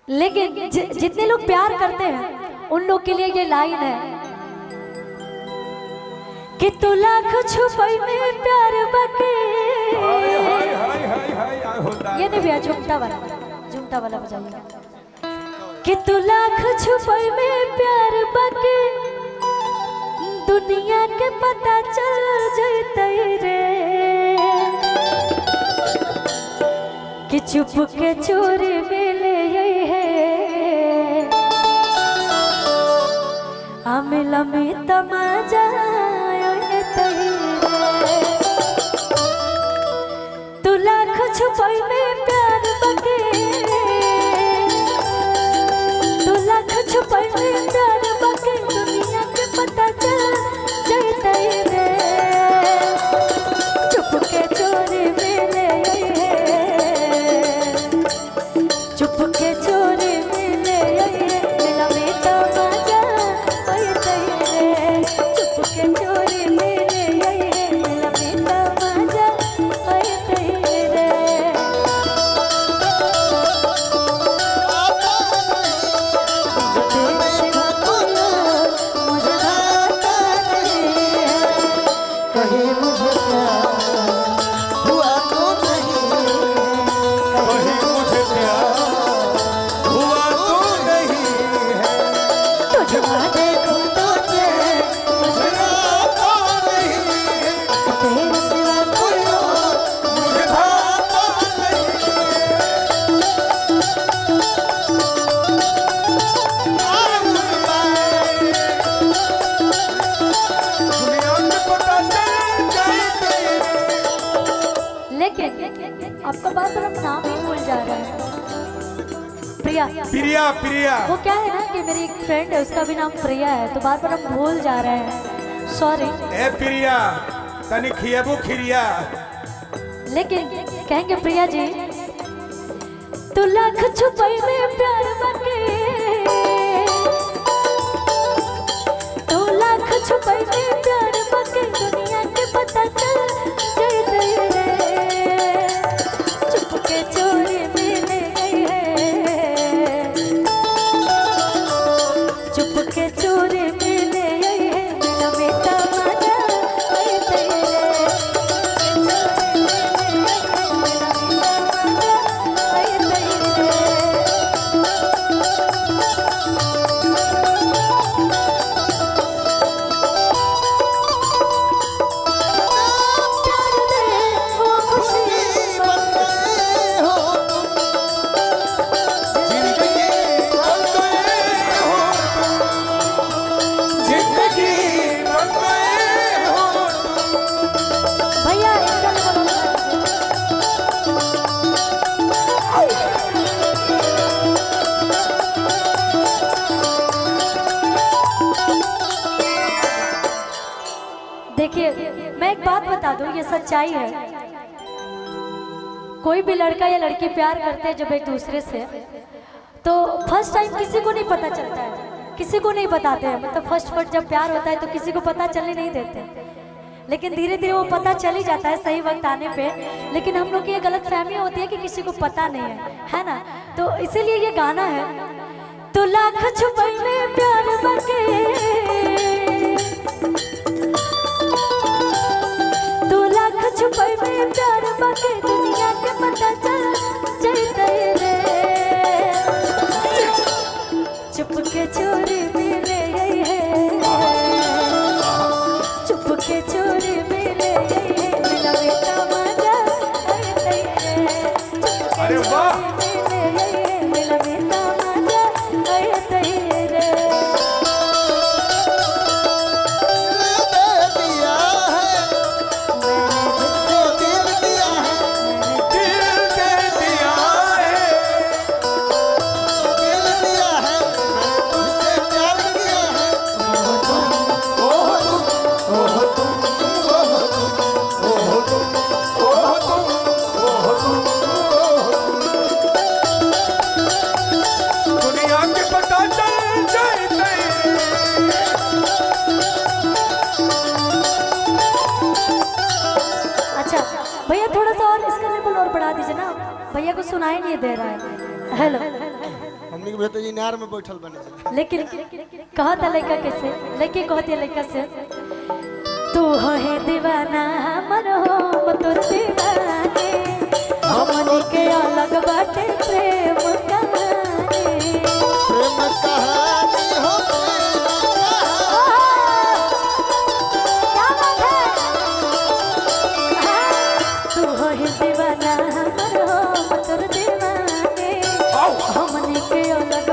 लेकिन जितने लोग प्यार करते हैं उन लोग के लिए ये लाइन है कि तू लाख छुपाई में प्यार बके। हाय हाय हाय हाय हाय होता है। ये नहीं भैया, झुमटा वाला बजाइए। कि तू लाख छुपाई में प्यार बके, दुनिया के पता चल जाते रे। कि चुप के चोरी मिले है अमिला में तमाजा तू लाख छुपाई में प्यार बके, तू लाख छुपाई में प्यार बके, दुनिया के पता चल जाते रे। चुप के चोरी मिले चुप के चोरी मिले मिला में तमाजा होते रे। चुप के चोरी मिले मिला में तमाजा होते रे। तेरे सिवा कोई और मुझे भाता नहीं है। कहीं मुझे प्यार हुआ तो नहीं, कहीं मुझे प्यार हुआ तो नहीं है। तुझे वहाँ देखूं तो चैन मुझे आता नहीं है, तेरे सिवा कोई और मुझे भाता नहीं है। दुनिया में पता चल जाए तेरे। लेकिन आपका बात पर हम नाम ही भूल जा रहे हैं। प्रिया, प्रिया प्रिया वो क्या है ना कि मेरी एक फ्रेंड है, उसका भी नाम प्रिया है, तो बार बार हम भूल जा रहे हैं, सॉरी। ए प्रिया तनी खियाबू खिरिया। लेकिन कहेंगे प्रिया जी, तू लाख छुपाई में प्यार बके, तू लाख छुपाई में प्यार बके, दुनिया के पता चल जाते रे। चुप के चोरी मिले चुप के चोरी मिले मिला में तमाजा होते रे। प्यार दे वो खुशी बन गए हो जिंदगी बन गए हो तुम, जिंदगी बन गए हो तुम। भैया इसका बोलो। देखिए मैं एक बात बता दूं, ये सच्चाई है। कोई भी लड़का या लड़की प्यार करते हैं जब एक दूसरे से, तो फर्स्ट टाइम किसी को नहीं पता चलता है, किसी को नहीं बताते हैं। मतलब फर्स्ट जब प्यार होता है तो किसी को पता चलने नहीं देते, लेकिन धीरे धीरे वो पता चल ही जाता है सही वक्त आने पे। लेकिन हम लोग की ये गलत फहमी होती है कि किसी को पता नहीं है ना। तो इसीलिए ये गाना है, तो लाख छुपाई में प्यार बके, तू लाख छुपाई में प्यार बके, दुनिया के पता चल जाते रे। चुप के चोरी मिले चुप के चोरी मिले मिला में तमाजा होते रे। चुप के अरे वाह! चोरी मिले मिला में तमाजा होते रे। दे दिया है, तो दिल दिया है, दिल दे दिया है, दिल दिया है, तुझसे प्यार किया है। ओह तुम, ओह तुम, ओह तुम, ओह तुम, ओह तुम, ओह तुम, ओह तुम। दुनिया के पता चल जाए तेरे। अच्छा भैया, थोड़ा सा और इसका लेवल और बढ़ा दीजिए ना, भैया को सुनाई नहीं दे रहा है। हेलो, हमनी के भेतो इनार में बैठल बने छे। लेकिन कहता लड़का कैसे, लड़के कहती है लड़का से, तू है दीवाना हमर हो तोर दीवाने, हमनी के अलग बाटे प्रेम कहानी। प्रेम कहानी हो क्या बात है? तू है दीवाना हमर हो तोर दीवाने, हमनी के अलग